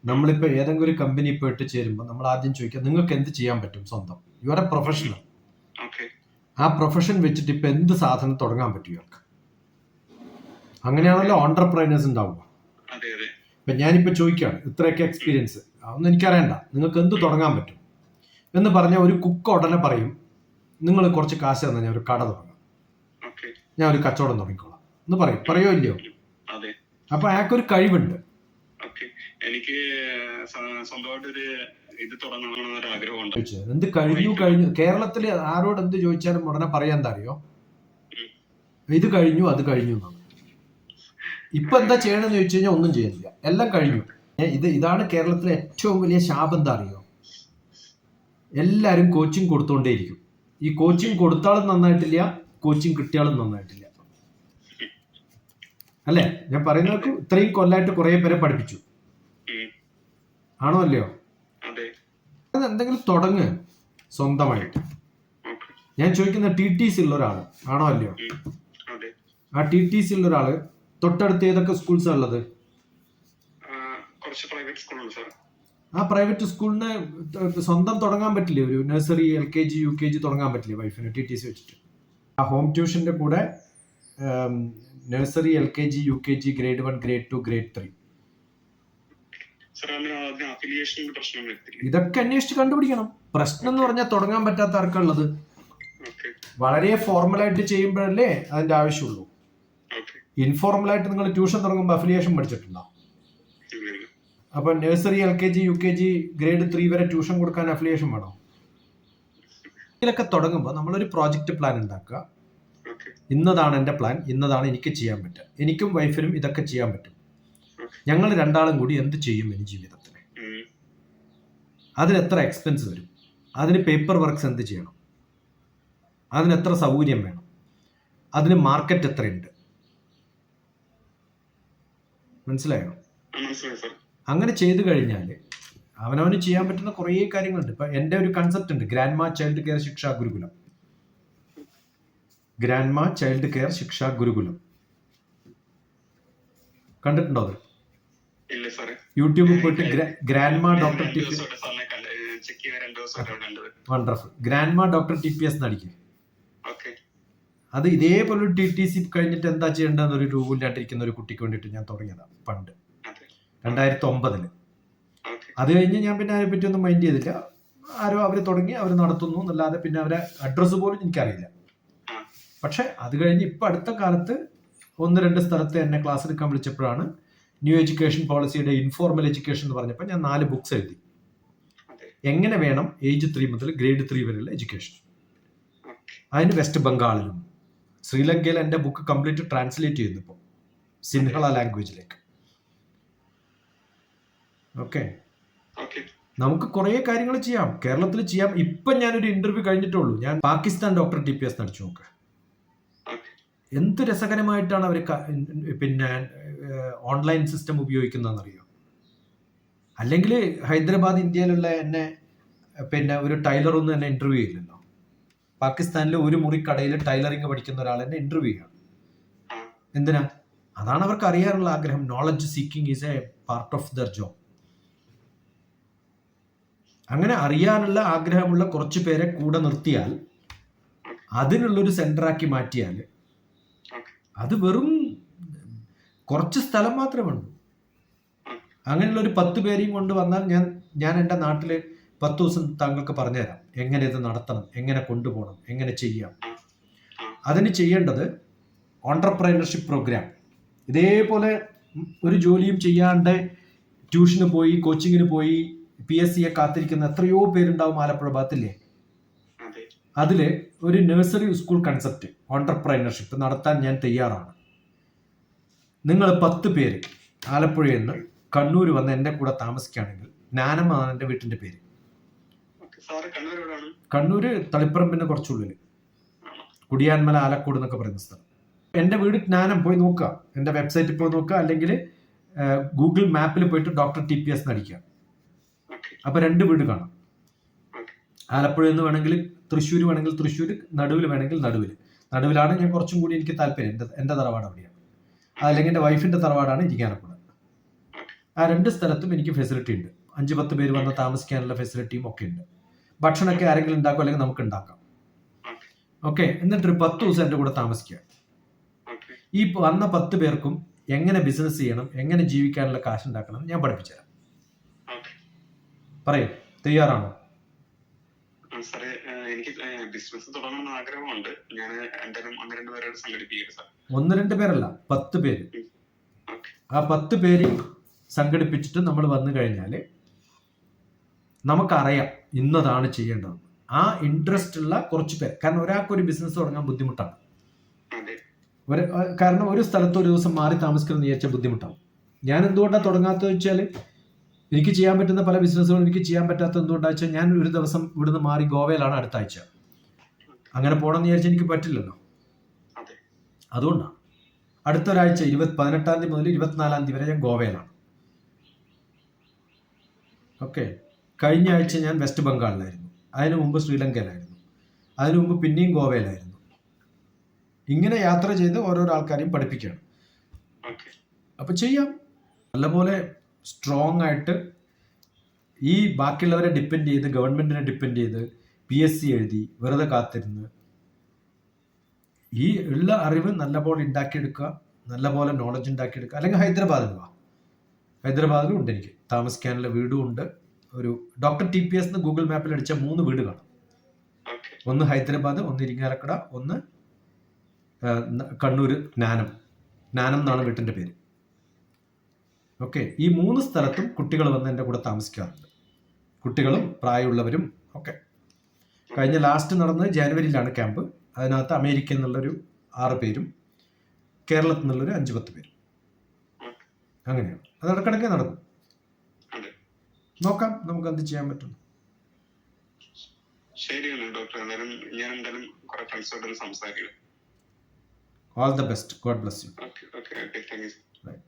നമ്മളിപ്പോൾ ഏതെങ്കിലും ഒരു കമ്പനി പോയിട്ട് ചേരുമ്പോൾ നമ്മൾ ആദ്യം ചോദിക്കുക നിങ്ങൾക്ക് എന്ത് ചെയ്യാൻ പറ്റും സ്വന്തം. You are A professional. ആ പ്രൊഫഷൻ വെച്ചിട്ട് ഇപ്പൊ എന്ത് സാധനം തുടങ്ങാൻ പറ്റും ഇവർക്ക്. അങ്ങനെയാണല്ലോ ഓണ്ടർപ്രൈനേഴ്സ് ഉണ്ടാവുക. ഇപ്പൊ ഞാനിപ്പോ ചോദിക്കുകയാണ് ഇത്രയൊക്കെ എക്സ്പീരിയൻസ് അതൊന്നും എനിക്കറിയണ്ട, നിങ്ങൾക്ക് എന്ത് തുടങ്ങാൻ പറ്റും എന്ന് പറഞ്ഞാൽ ഒരു കുക്ക് ഉടനെ പറയും നിങ്ങൾ കുറച്ച് കാശ് തന്നാൽ ഞാൻ ഒരു കട തുടങ്ങാം, ഞാൻ ഒരു കച്ചവടം തുടങ്ങിക്കോളാം എന്ന് പറയോ ഇല്ലയോ? അപ്പൊ അയാൾക്കൊരു കഴിവുണ്ട്. എനിക്ക് സ്വന്തമായിട്ടൊരു ഇത് തുടങ്ങണമെന്നൊരു ആഗ്രഹമുണ്ട്. എന്ത് കഴിഞ്ഞു കേരളത്തിൽ ആരോട് എന്ത് ചോദിച്ചാലും ഉടനെ പറയാൻ എന്താ അറിയോ, ഇത് കഴിഞ്ഞു അത് കഴിഞ്ഞു എന്നാണ്. ഇപ്പൊ എന്താ ചെയ്യണമെന്ന് ചോദിച്ചു കഴിഞ്ഞാൽ ഒന്നും ചെയ്യുന്നില്ല, എല്ലാം കഴിഞ്ഞു. ഇതാണ് കേരളത്തിലെ ഏറ്റവും വലിയ ശാപം. എന്താ അറിയോ, എല്ലാരും കോച്ചിങ് കൊടുത്തോണ്ടേയിരിക്കും. ഈ കോച്ചിങ് കൊടുത്താലും നന്നായിട്ടില്ല, കോച്ചിങ് കിട്ടിയാലും നന്നായിട്ടില്ല. അല്ലേ? ഞാൻ പറയുന്നവർക്ക് ഇത്രയും കൊല്ലായിട്ട് കുറെ പേരെ പഠിപ്പിച്ചു, ആണോ അല്ലയോ? എന്തെങ്കിലും തുടങ്ങ് സ്വന്തമായിട്ട്. ഞാൻ ചോദിക്കുന്ന TTC ഉള്ള ഒരാള് ആണോ അല്ലയോ? ആ TTC ഉള്ള ഒരാള് തൊട്ടടുത്ത് ഏതൊക്കെ സ്കൂൾസാ ഉള്ളത്? ആ പ്രൈവറ്റ് സ്കൂളിന് സ്വന്തം തുടങ്ങാൻ പറ്റില്ലേ? ഒരു നഴ്സറി, LKG, UKG തുടങ്ങാൻ പറ്റില്ലേ വൈഫിന് TTC വെച്ചിട്ട്? ആ ഹോം ട്യൂഷന്റെ കൂടെ nursery, LKG, UKG, grade 1, grade 2, grade 3 ഇതൊക്കെ അന്വേഷിച്ച് കണ്ടുപിടിക്കണം. പ്രശ്നം എന്ന് പറഞ്ഞാൽ തുടങ്ങാൻ പറ്റാത്ത ആർക്കുള്ളത്. വളരെ ഫോർമലായിട്ട് ചെയ്യുമ്പോഴല്ലേ അതിന്റെ ആവശ്യമുള്ളൂ. ഇൻഫോർമലായിട്ട് നിങ്ങൾ ട്യൂഷൻ തുടങ്ങുമ്പോൾ അഫിലിയേഷൻ പഠിച്ചിട്ടുണ്ടോ? അപ്പൊ നഴ്സറി, LKG, UKG, grade 3 വരെ ട്യൂഷൻ കൊടുക്കാൻ അഫിലിയേഷൻ വേണോ? ഇതിലൊക്കെ തുടങ്ങുമ്പോൾ നമ്മളൊരു പ്രോജക്റ്റ് പ്ലാൻ ഉണ്ടാക്കുക. ഇന്നതാണ് എൻ്റെ പ്ലാൻ, ഇന്നതാണ് എനിക്ക് ചെയ്യാൻ പറ്റുക, എനിക്കും വൈഫിനും ഇതൊക്കെ ചെയ്യാൻ പറ്റും, ഞങ്ങൾ രണ്ടാളും കൂടി എന്ത് ചെയ്യും ഇനി ജീവിതത്തിൽ, അതിന് എത്ര എക്സ്പെൻസ് വരും, അതിന് പേപ്പർ വർക്ക്സ് എന്ത് ചെയ്യണം, അതിന് എത്ര സൗകര്യം വേണം, അതിന് മാർക്കറ്റ് എത്രയുണ്ട്, മനസ്സിലായോ? അങ്ങനെ ചെയ്തു കഴിഞ്ഞാൽ അവനവന് ചെയ്യാൻ പറ്റുന്ന കുറേ കാര്യങ്ങളുണ്ട്. ഇപ്പൊ എൻ്റെ ഒരു കൺസെപ്റ്റ് ഉണ്ട്, ഗ്രാൻഡ്മാ ചൈൽഡ് കെയർ ശിക്ഷാ ഗുരുകുലം. ഗ്രാൻഡ്മാ ചൈൽഡ് കെയർ ശിക്ഷാ ഗുരുകുലം കണ്ടിട്ടുണ്ടോ? അത് യൂട്യൂബിൽ പോയിട്ട് grandma doctor TPS, wonderful, grandma doctor TPS എന്നടിക്കുക. അത് ഇതേപോലെ ഒരു TTC കഴിഞ്ഞിട്ട് എന്താ ചെയ്യേണ്ടതെന്ന് ഒരു രൂപമില്ലാണ്ടിരിക്കുന്ന ഒരു കുട്ടിക്ക് വേണ്ടിയിട്ട് ഞാൻ തുടങ്ങിയതാണ് പണ്ട് 2009. അത് കഴിഞ്ഞ് ഞാൻ പിന്നെ അതിനെ പറ്റി ഒന്നും മൈൻഡ് ചെയ്തില്ല. ആരോ അവർ തുടങ്ങി, അവർ നടത്തുന്നു എന്നല്ലാതെ പിന്നെ അവരെ അഡ്രസ്സ് പോലും എനിക്കറിയില്ല. പക്ഷെ അത് കഴിഞ്ഞ് ഇപ്പം അടുത്ത കാലത്ത് 1-2 സ്ഥലത്ത് എന്നെ ക്ലാസ് എടുക്കാൻ വിളിച്ചപ്പോഴാണ് ന്യൂ എഡ്യൂക്കേഷൻ പോളിസിയുടെ ഇൻഫോർമൽ എഡ്യൂക്കേഷൻ എന്ന് പറഞ്ഞപ്പോൾ ഞാൻ 4 ബുക്സ് എഴുതി. എങ്ങനെ വേണം ഏജ് 3 മുതൽ grade 3 വരെയുള്ള എഡ്യൂക്കേഷൻ. അതിന് വെസ്റ്റ് ബംഗാളിലും ശ്രീലങ്കയിൽ എൻ്റെ ബുക്ക് കംപ്ലീറ്റ് ട്രാൻസ്ലേറ്റ് ചെയ്യുന്നു ഇപ്പോൾ സിൻഹള ലാംഗ്വേജിലേക്ക്. ഓക്കെ, നമുക്ക് കുറേ കാര്യങ്ങൾ ചെയ്യാം, കേരളത്തിൽ ചെയ്യാം. ഇപ്പം ഞാനൊരു ഇന്റർവ്യൂ കഴിഞ്ഞിട്ടുള്ളൂ, ഞാൻ പാകിസ്ഥാൻ ഡോക്ടർ TPS നടിച്ചു നോക്കുക. എന്ത് രസകരമായിട്ടാണ് അവർ പിന്നെ ഓൺലൈൻ സിസ്റ്റം ഉപയോഗിക്കുന്നതെന്നറിയോ? അല്ലെങ്കിൽ ഹൈദരാബാദ് ഇന്ത്യയിലുള്ള എന്നെ പിന്നെ ഒരു ടൈലറൊന്നും എന്നെ ഇന്റർവ്യൂ ചെയ്യില്ലല്ലോ. പാകിസ്ഥാനിലെ ഒരു മുറി കടയിൽ ടൈലറിങ് പഠിക്കുന്ന ഒരാൾ എന്നെ ഇന്റർവ്യൂ ചെയ്യണം. എന്തിനാ? അതാണ് അവർക്ക് അറിയാനുള്ള ആഗ്രഹം. Knowledge seeking is A part of there job. അങ്ങനെ അറിയാനുള്ള ആഗ്രഹമുള്ള കുറച്ച് പേരെ കൂടെ നിർത്തിയാൽ, അതിനുള്ളൊരു സെന്ററാക്കി മാറ്റിയാൽ, അത് വെറും കുറച്ച് സ്ഥലം മാത്രമേ. അങ്ങനെയുള്ള ഒരു 10 പേരെയും കൊണ്ട് വന്നാൽ ഞാൻ എൻ്റെ നാട്ടിൽ 10 ദിവസം താങ്കൾക്ക് പറഞ്ഞുതരാം എങ്ങനെ ഇത് നടത്തണം, എങ്ങനെ കൊണ്ടുപോകണം, എങ്ങനെ ചെയ്യാം. അതിന് ചെയ്യേണ്ടത് ഓണ്ടർപ്രൈനർഷിപ്പ് പ്രോഗ്രാം. ഇതേപോലെ ഒരു ജോലിയും ചെയ്യാണ്ട് ട്യൂഷന് പോയി, കോച്ചിങ്ങിന് പോയി, PSCയെ കാത്തിരിക്കുന്ന എത്രയോ പേരുണ്ടാവും ആലപ്പുഴ ഭാഗത്തില്ലേ. അതില് ഒരു നഴ്സറി സ്കൂൾ കൺസെപ്റ്റ് ഓണ്ടർപ്രൈനർഷിപ്പ് നടത്താൻ ഞാൻ തയ്യാറാണ്. നിങ്ങൾ 10 പേര് ആലപ്പുഴയിൽ നിന്ന് കണ്ണൂർ വന്ന് എൻ്റെ കൂടെ താമസിക്കുകയാണെങ്കിൽ, ജ്ഞാനമാണ് എൻ്റെ വീട്ടിന്റെ പേര്. കണ്ണൂര് തളിപ്പറമ്പിന് കുറച്ചുള്ളിൽ, കുടിയാൻമല, ആലക്കോട് എന്നൊക്കെ പറയുന്ന സ്ഥലം. എൻ്റെ വീട് ജ്ഞാനം, പോയി നോക്കുക, എൻ്റെ വെബ്സൈറ്റിൽ പോയി നോക്കുക, അല്ലെങ്കിൽ ഗൂഗിൾ മാപ്പിൽ പോയിട്ട് ഡോക്ടർ TPS നടിക്കുക. അപ്പൊ 2 വീട് കാണാം. ആലപ്പുഴയിൽ നിന്ന് വേണമെങ്കിൽ തൃശ്ശൂർ വേണമെങ്കിൽ തൃശ്ശൂർ, നടുവിൽ വേണമെങ്കിൽ നടുവിലാണ് ഞാൻ കുറച്ചും കൂടി എനിക്ക് താല്പര്യം. എൻ്റെ തറവാട് അവിടെയാണ്, അല്ലെങ്കിൽ എൻ്റെ വൈഫിന്റെ തറവാടാണ് ഇരിക്കാനപ്പുഴ. ആ 2 സ്ഥലത്തും എനിക്ക് ഫെസിലിറ്റി ഉണ്ട്. 5-10 പേര് വന്ന് താമസിക്കാനുള്ള ഫെസിലിറ്റിയും ഒക്കെ ഉണ്ട്. ഭക്ഷണമൊക്കെ ആരെങ്കിലും ഉണ്ടാക്കും, അല്ലെങ്കിൽ നമുക്ക് ഉണ്ടാക്കാം. ഓക്കെ, എന്നിട്ടൊരു 10 ദിവസം എൻ്റെ കൂടെ താമസിക്കുക. ഈ വന്ന 10 പേർക്കും എങ്ങനെ ബിസിനസ് ചെയ്യണം, എങ്ങനെ ജീവിക്കാനുള്ള കാശ് ഉണ്ടാക്കണം ഞാൻ പഠിപ്പിച്ചുതരാം. പറയൂ, തയ്യാറാണോ? സാറേ, എനിക്ക് ബിസിനസ് തുടങ്ങണമെന്ന് ആഗ്രഹമുണ്ട്. ഞാൻ എന്തായാലും 1-2 പേരോട് സംഘടിപ്പിക്കരുത് സാർ. 1-2 പേരല്ല, 10 പേര്. ആ 10 പേര് സംഘടിപ്പിച്ചിട്ട് നമ്മൾ വന്നു കഴിഞ്ഞാൽ നമുക്കറിയാം ഇന്നതാണ് ചെയ്യേണ്ടത്. ആ ഇൻട്രസ്റ്റ് ഉള്ള കുറച്ച് പേർ, കാരണം ഒരാൾക്ക് ഒരു ബിസിനസ് തുടങ്ങാൻ ബുദ്ധിമുട്ടാണ്. കാരണം ഒരു സ്ഥലത്ത് ഒരു ദിവസം മാറി താമസിക്കണം വിചാരിച്ചാൽ ബുദ്ധിമുട്ടാവും. ഞാൻ എന്തുകൊണ്ടാണ് തുടങ്ങാത്തത് വെച്ചാൽ, എനിക്ക് ചെയ്യാൻ പറ്റുന്ന പല ബിസിനസ്സുകളും എനിക്ക് ചെയ്യാൻ പറ്റാത്ത എന്തുകൊണ്ടാണെന്ന് വെച്ചാൽ, ഞാൻ ഒരു ദിവസം ഇവിടുന്ന് മാറി ഗോവയിലാണ് അടുത്ത ആഴ്ച. അങ്ങനെ പോകണമെന്ന് വിചാരിച്ചാൽ എനിക്ക് പറ്റില്ലല്ലോ. അതുകൊണ്ടാണ് അടുത്തൊരാഴ്ച 18-ാം തീയതി മുതൽ 24-ാം തീയതി വരെ ഞാൻ ഗോവയിലാണ്. ഓക്കെ, കഴിഞ്ഞ ആഴ്ച ഞാൻ വെസ്റ്റ് ബംഗാളിലായിരുന്നു, അതിനു മുമ്പ് ശ്രീലങ്കയിലായിരുന്നു, അതിനു മുമ്പ് പിന്നെയും ഗോവയിലായിരുന്നു. ഇങ്ങനെ യാത്ര ചെയ്ത് ഓരോരോ ആൾക്കാരെയും പഠിപ്പിക്കുകയാണ്. അപ്പൊ ചെയ്യാം. നല്ലപോലെ സ്ട്രോങ് ആയിട്ട് ഈ ബാക്കിയുള്ളവരെ ഡിപ്പെൻഡ് ചെയ്ത്, ഗവൺമെന്റിനെ ഡിപ്പെൻഡ് ചെയ്ത് PSC എഴുതി വെറുതെ കാത്തിരുന്ന് ഈ ഉള്ള അറിവ് നല്ലപോലെ ഉണ്ടാക്കിയെടുക്കുക, നല്ലപോലെ നോളജ് ഉണ്ടാക്കിയെടുക്കുക. അല്ലെങ്കിൽ ഹൈദരാബാദിൽ വാ, ഹൈദരാബാദിലും ഉണ്ട് എനിക്ക് താമസിക്കാനുള്ള വീടും ഉണ്ട്. ഒരു ഡോക്ടർ TPS എന്ന് ഗൂഗിൾ മാപ്പിൽ അടിച്ച 3 വീട് കാണും. ഒന്ന് ഹൈദരാബാദ്, ഒന്ന് ഇരിങ്ങാലക്കുട, ഒന്ന് കണ്ണൂർ ജ്ഞാനം എന്നാണ് വീട്ടിൻ്റെ പേര്. ഓക്കെ, ഈ 3 സ്ഥലത്തും കുട്ടികൾ വന്ന് എൻ്റെ കൂടെ താമസിക്കാറുണ്ട്. കുട്ടികളും പ്രായമുള്ളവരും ഒക്കെ. കഴിഞ്ഞ ലാസ്റ്റ് നടന്നത് ജനുവരിയിലാണ് ക്യാമ്പ്. അതിനകത്ത് അമേരിക്കയിൽ നിന്നുള്ളൊരു 6 പേരും കേരളത്തിൽ നിന്നുള്ളൊരു 5-10 പേരും. അങ്ങനെയാണ് അത്. ഇടക്കിടയ്ക്ക് നടക്കും. നോക്കാം നമുക്ക് എന്ത് ചെയ്യാൻ പറ്റും. ശരിയാണ് ഡോക്ടർ. ഞാൻ എന്തായാലും കുറെ ഫ്രണ്ട്സോട് സംസാരിക്കും. All the best. God bless you. Okay, thank you. Right.